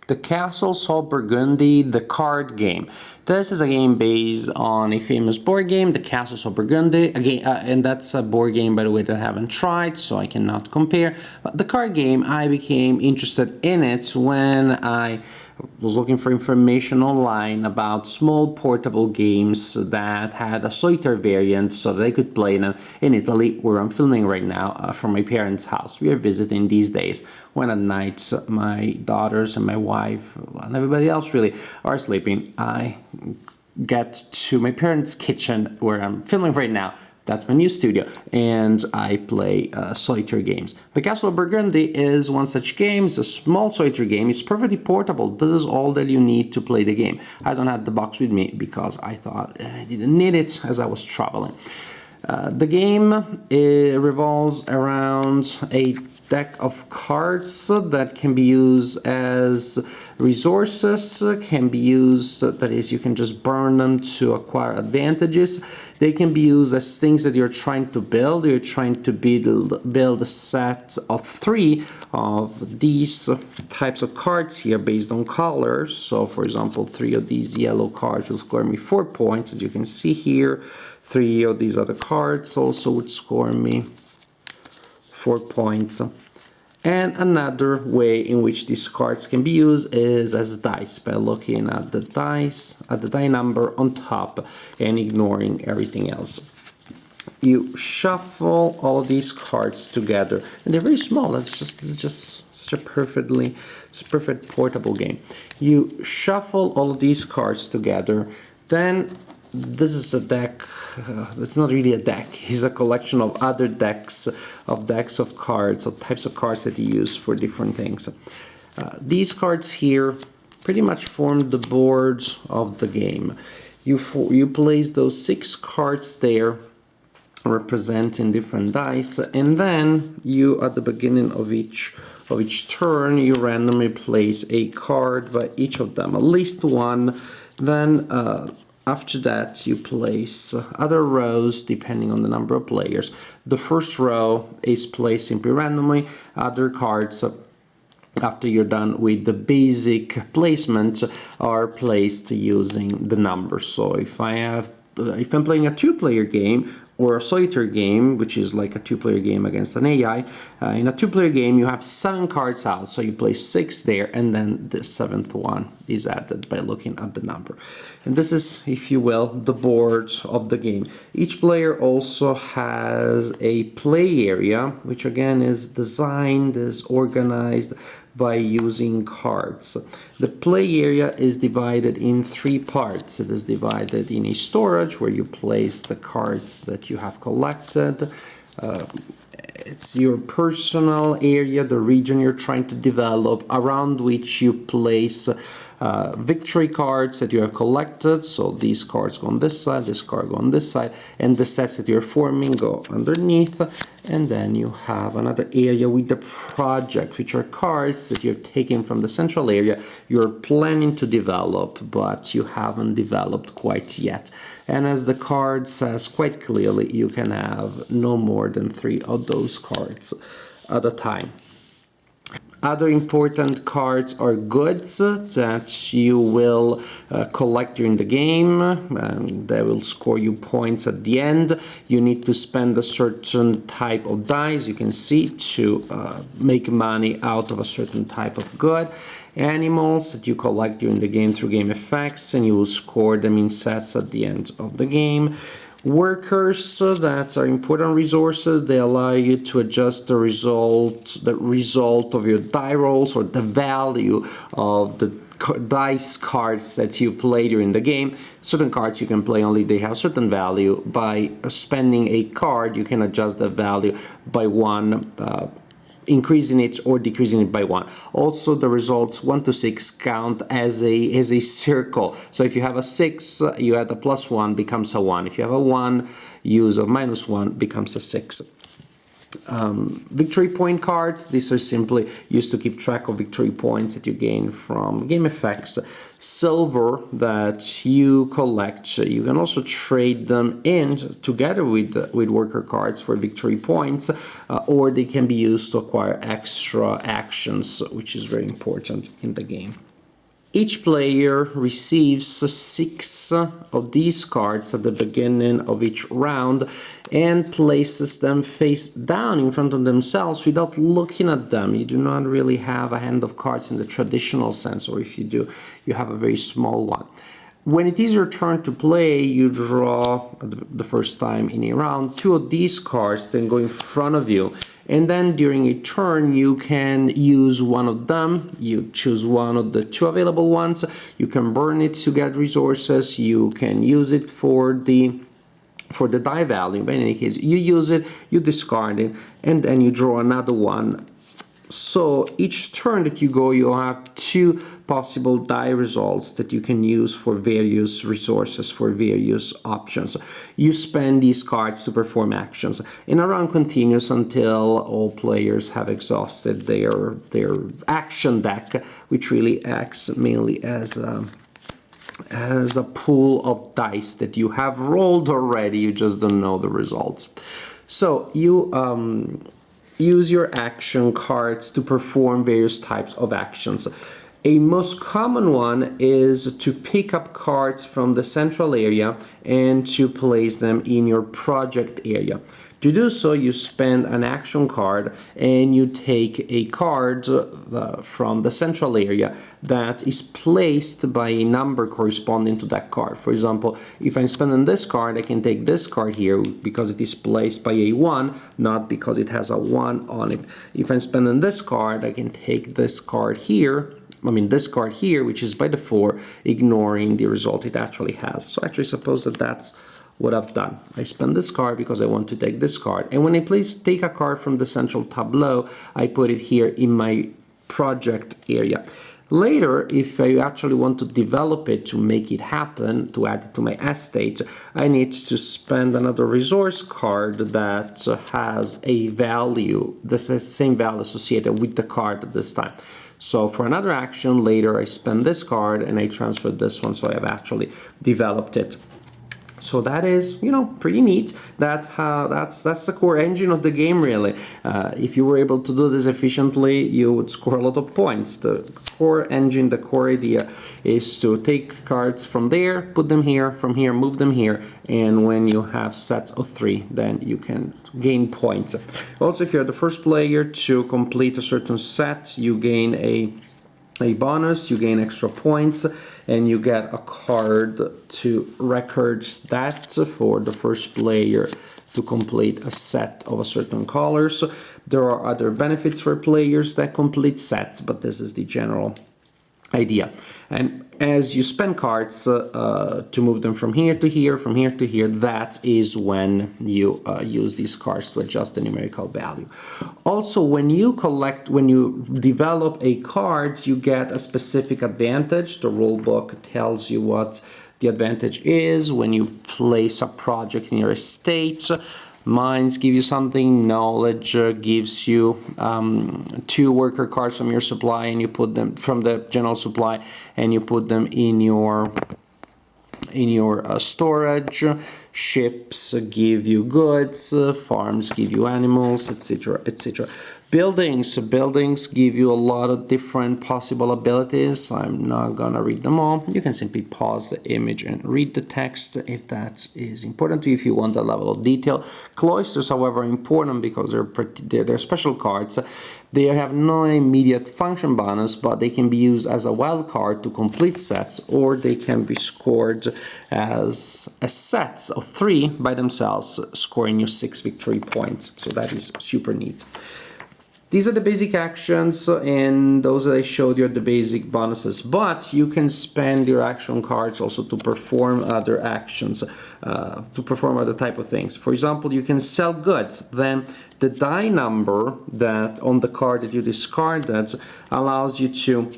The Castles of Burgundy, the card game. This is a game based on a famous board game, The Castles of Burgundy. Again, and that's a board game, by the way, that I haven't tried, so I cannot compare. But the card game, I became interested in it when I was looking for information online about small portable games that had a solitaire variant so that I could play them in Italy, where I'm filming right now from my parents' house. We are visiting these days when at night my daughters and my wife and everybody else really are sleeping. I get to my parents' kitchen where I'm filming right now. That's my new studio, and I play solitaire games. The Castle of Burgundy is one such game. It's a small solitaire game. It's perfectly portable. This is all that you need to play the game. I don't have the box with me because I thought I didn't need it as I was traveling. The game revolves around a deck of cards that can be used as resources, can be used, that is, you can just burn them to acquire advantages. They can be used as things that you're trying to build. You're trying to build a set of 3 of these types of cards here based on colors. So, for example, 3 of these yellow cards will score me 4 points, as you can see here. 3 of these other cards also would score me 4 points. And another way in which these cards can be used is as dice, by looking at the dice, at the die number on top and ignoring everything else. You shuffle all of these cards together, and they're very small. It's just such a perfect portable game. You shuffle all of these cards together, then this is a deck. It's not really a deck. It's a collection of other decks of cards, of types of cards that you use for different things. These cards here pretty much form the board of the game. You place those 6 cards there, representing different dice, and then you, at the beginning of each turn, you randomly place a card by each of them, at least one. Then after that, you place other rows depending on the number of players. The first row is placed simply randomly. Other cards, after you're done with the basic placement, are placed using the numbers. So if I'm playing a 2-player game, or a solitaire game, which is like a 2-player game against an AI. In a 2-player game, you have 7 cards out, so you place 6 there, and then the 7th one is added by looking at the number. And this is, if you will, the board of the game. Each player also has a play area, which again is designed, is organized by using cards. The play area is divided in 3 parts. It is divided in a storage where you place the cards that you have collected. It's your personal area, the region you're trying to develop, around which you place victory cards that you have collected. So these cards go on this side, this card go on this side, and the sets that you're forming go underneath. And then you have another area with the project, which are cards that you've taken from the central area you're planning to develop, but you haven't developed quite yet. And as the card says quite clearly, you can have no more than 3 of those cards at a time. Other important cards are goods that you will collect during the game, and they will score you points at the end. You need to spend a certain type of dice, you can see, to make money out of a certain type of good. Animals that you collect during the game through game effects, and you will score them in sets at the end of the game. Workers that are important resources. They allow you to adjust the result of your die rolls, or the value of the dice cards that you play during the game. Certain cards you can play only they have certain value. By spending a card, you can adjust the value by 1, increasing it or decreasing it by 1. Also, the results 1 to 6 count as a circle. So if you have a 6, you add a +1, becomes a 1. If you have a 1, use a -1, becomes a 6. Victory point cards, these are simply used to keep track of victory points that you gain from game effects. Silver that you collect, you can also trade them in together with worker cards for victory points, or they can be used to acquire extra actions, which is very important in the game. Each player receives 6 of these cards at the beginning of each round and places them face down in front of themselves without looking at them. You do not really have a hand of cards in the traditional sense, or if you do, you have a very small one. When it is your turn to play, you draw the first time in a round 2 of these cards, then go in front of you. And then during a turn, you can use one of them. You choose one of the 2 available ones. You can burn it to get resources. You can use it for the die value. But in any case, you use it, you discard it, and then you draw another one. So each turn that you go, you have 2 possible die results that you can use for various resources, for various options. You spend these cards to perform actions, and a round continues until all players have exhausted their action deck, which really acts mainly as a pool of dice that you have rolled already, you just don't know the results. So you use your action cards to perform various types of actions. A most common one is to pick up cards from the central area and to place them in your project area. To do so, you spend an action card and you take a card from the central area that is placed by a number corresponding to that card. For example, if I'm spending this card, I can take this card here because it is placed by a 1, not because it has a 1 on it. If I'm spending this card, I can take this card here, this card here, which is by the 4, ignoring the result it actually has. So actually suppose that that's what I've done. I spend this card because I want to take this card. And when I take a card from the central tableau, I put it here in my project area. Later, if I actually want to develop it to make it happen, to add it to my estate, I need to spend another resource card that has a value, the same value associated with the card at this time. So for another action, later I spend this card and I transfer this one, so I have actually developed it. So that is, pretty neat. That's the core engine of the game, really. If you were able to do this efficiently, you would score a lot of points. The core engine, the core idea is to take cards from there, put them here, from here, move them here, and when you have sets of 3, then you can gain points. Also, if you're the first player to complete a certain set, you gain a bonus, you gain extra points, and you get a card to record that for the first player to complete a set of a certain color. So there are other benefits for players that complete sets, but this is the general idea. And as you spend cards to move them from here to here, from here to here, that is when you use these cards to adjust the numerical value. Also, when you develop a card, you get a specific advantage. The rule book tells you what the advantage is when you place a project in your estate. Mines give you something, knowledge gives you 2 worker cards from your supply, and you put them from the general supply, and you put them in your storage. Ships give you goods, farms give you animals, etc., etc. Buildings give you a lot of different possible abilities. I'm not gonna read them all. You can simply pause the image and read the text if that is important to you, if you want a level of detail. Cloisters, however, are important because they're special cards. They have no immediate function bonus, but they can be used as a wild card to complete sets, or they can be scored as sets of 3 by themselves, scoring you 6 victory points. So that is super neat. These are the basic actions, and those that I showed you are the basic bonuses. But you can spend your action cards also to perform other actions, to perform other type of things. For example, you can sell goods. Then the die number that on the card that you discarded allows you to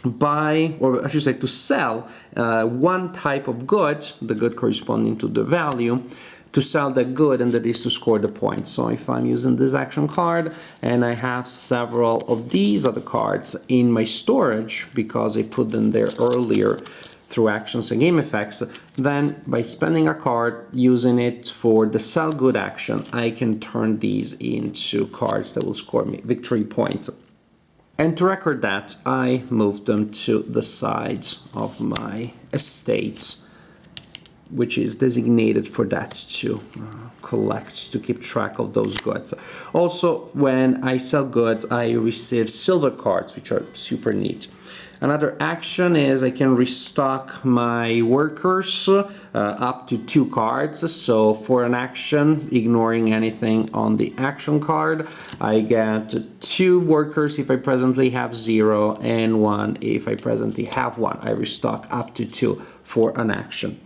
buy, or I should say to sell, one type of good, the good corresponding to the value, to sell that good, and that is to score the points. So if I'm using this action card and I have several of these other cards in my storage because I put them there earlier through actions and game effects, then by spending a card, using it for the sell good action, I can turn these into cards that will score me victory points. And to record that, I moved them to the sides of my estates, which is designated for that to collect, to keep track of those goods. Also, when I sell goods, I receive silver cards, which are super neat. Another action is I can restock my workers up to 2 cards. So for an action, ignoring anything on the action card, I get 2 workers if I presently have 0, and 1 if I presently have 1. I restock up to 2 for an action.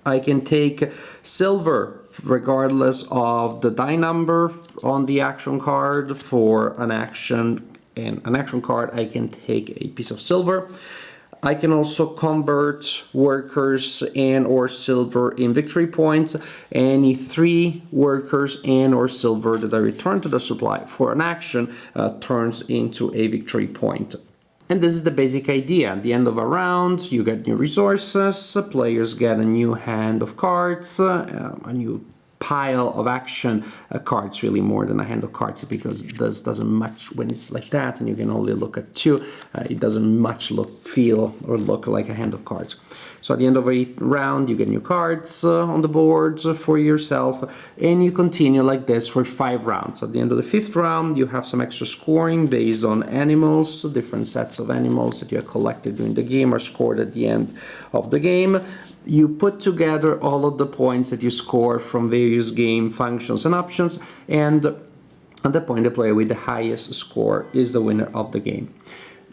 I can take silver regardless of the die number on the action card. For an action and an action card, I can take a piece of silver. I can also convert workers and or silver in victory points. Any 3 workers and or silver that I return to the supply for an action turns into a victory point. And this is the basic idea. At the end of a round, you get new resources, players get a new hand of cards, a new pile of action cards, really more than a hand of cards, because this doesn't much, when it's like that and you can only look at 2, it doesn't much feel or look like a hand of cards. So at the end of a round, you get new cards on the board for yourself, and you continue like this for 5 rounds. At the end of the 5th round, you have some extra scoring based on animals. Different sets of animals that you have collected during the game are scored at the end of the game. You put together all of the points that you score from various game functions and options, and at that point, the player with the highest score is the winner of the game.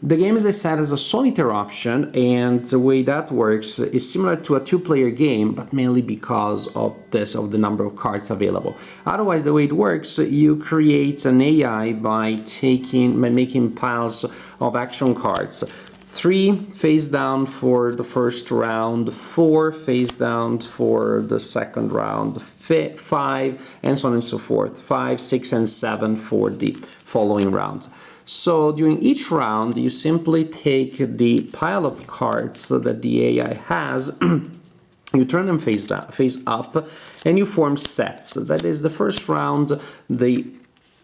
The game, as I said, is a solitaire option, and the way that works is similar to a 2-player game, but mainly because of the number of cards available. Otherwise, the way it works, you create an AI by making piles of action cards. 3 face down for the first round, 4 face down for the second round, 5, and so on and so forth, 5, 6, and 7 for the following round. So during each round, you simply take the pile of cards that the AI has, you turn them face up, and you form sets. That is, the first round, the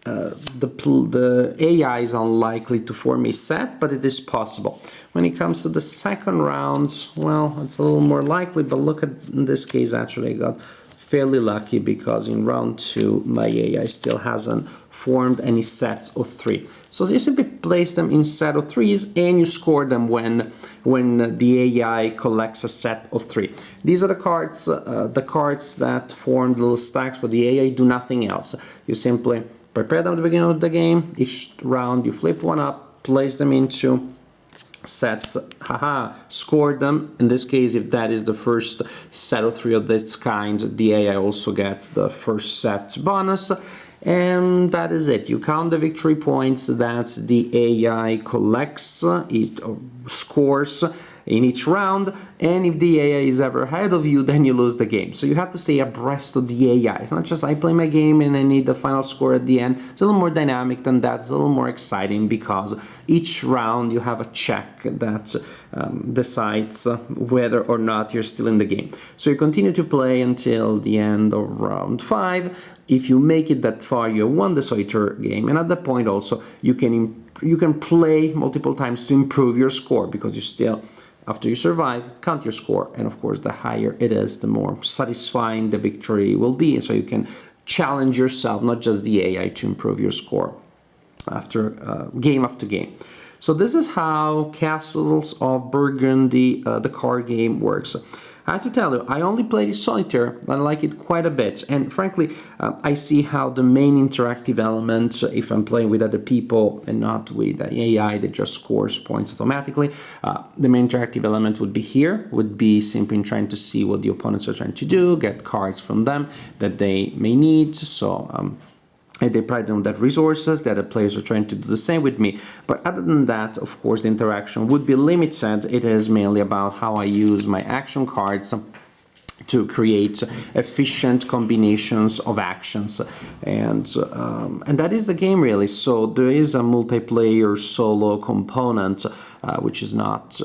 AI is unlikely to form a set, but it is possible. When it comes to the second round, well, it's a little more likely, but look at, in this case, actually I got fairly lucky because in round 2, my AI still hasn't formed any sets of 3. So you simply place them in set of 3s, and you score them when the AI collects a set of 3. These are the cards that form little stacks for the AI, do nothing else. You simply prepare them at the beginning of the game. Each round you flip one up, place them into sets, score them. In this case, if that is the first set of 3 of this kind, the AI also gets the first set bonus. And that is it. You count the victory points that the AI collects, it scores in each round, and if the AI is ever ahead of you, then you lose the game. So you have to stay abreast of the AI. It's not just I play my game and I need the final score at the end. It's a little more dynamic than that. It's a little more exciting because each round you have a check that decides whether or not you're still in the game. So you continue to play until the end of round 5. If you make it that far, you have won the solitaire game, and at that point also you can play multiple times to improve your score, because you still, after you survive, count your score, and of course the higher it is, the more satisfying the victory will be. So you can challenge yourself, not just the AI, to improve your score after game after game. So this is how Castles of Burgundy, the card game, works. I have to tell you, I only played it solitaire, but I like it quite a bit. And frankly, I see how the main interactive element, if I'm playing with other people and not with an AI that just scores points automatically, the main interactive element would be here, would be simply trying to see what the opponents are trying to do, get cards from them that they may need. So they probably don't have resources, the other players are trying to do the same with me. But other than that, of course, the interaction would be limited. It is mainly about how I use my action cards to create efficient combinations of actions, and that is the game really. So there is a multiplayer solo component, which is not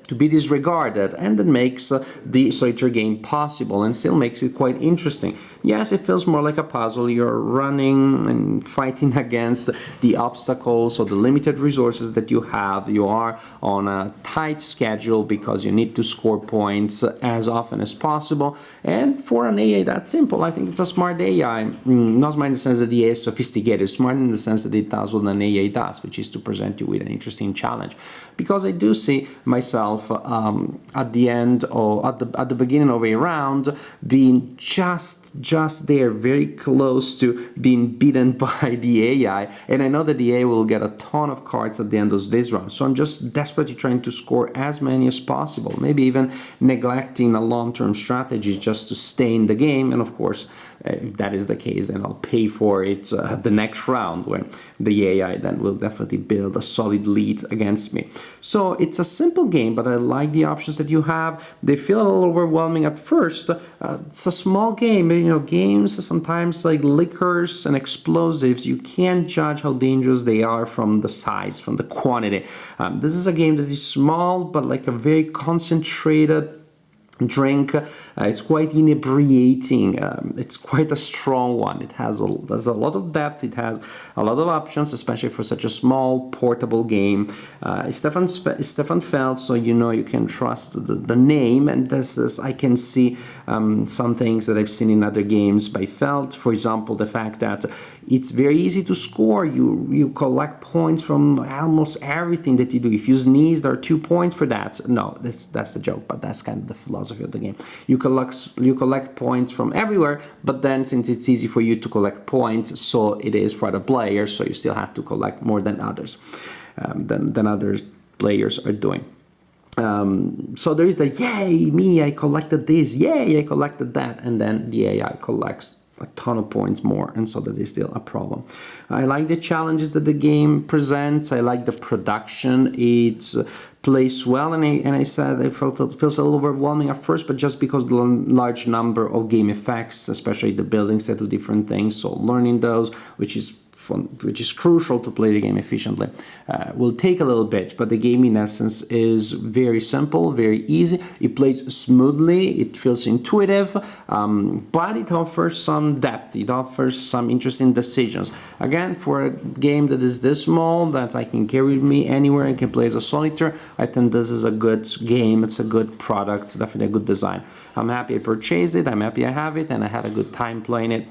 to be disregarded, and that makes the solitaire game possible and still makes it quite interesting. Yes, it feels more like a puzzle. You're running and fighting against the obstacles or the limited resources that you have. You are on a tight schedule because you need to score points as often as possible. And for an AI that simple, I think it's a smart AI. Not smart in the sense that the AI is sophisticated, smart in the sense that it does what an AI does, which is to present you with an interesting challenge. Because I do see myself at the end or at the beginning of a round being just there, very close to being beaten by the AI, and I know that the AI will get a ton of cards at the end of this round. So I'm just desperately trying to score as many as possible, maybe even neglecting a long-term strategy just to stay in the game. And of course, if that is the case, then I'll pay for it the next round, when the AI then will definitely build a solid lead against me. So it's a simple game, but I like the options that you have. They feel a little overwhelming at first. It's a small game, but games sometimes like liquors and explosives, you can't judge how dangerous they are from the size, from the quantity. This is a game that is small, but like a very concentrated drink. It's quite inebriating. It's quite a strong one. It has there's a lot of depth. It has a lot of options, especially for such a small portable game. Stefan Feld, so you can trust the name. And this is, I can see some things that I've seen in other games by Feld. For example, the fact that it's very easy to score. You collect points from almost everything that you do. If you sneeze, there are 2 points for that. No, that's a joke, but that's kind of the philosophy of the game. You collect points from everywhere, but then since it's easy for you to collect points, so it is for the players. So you still have to collect more than others, than other players are doing. So there is the yay me, I collected this, yay I collected that, and then the AI collects a ton of points more, and so that is still a problem. I like the challenges that the game presents. I like the production. It's plays well, and I said it feels a little overwhelming at first, but just because the large number of game effects, especially the buildings that do different things, so learning those, which is fun, which is crucial to play the game efficiently, will take a little bit. But the game in essence is very simple, very easy. It plays smoothly, it feels intuitive, but it offers some depth, it offers some interesting decisions. Again, for a game that is this small, that I can carry with me anywhere, I can play as a solitaire, I think this is a good game, it's a good product, definitely a good design. I'm happy I purchased it, I'm happy I have it, and I had a good time playing it.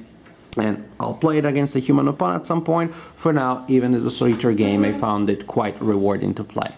And I'll play it against a human opponent at some point. For now, even as a solitaire game, I found it quite rewarding to play.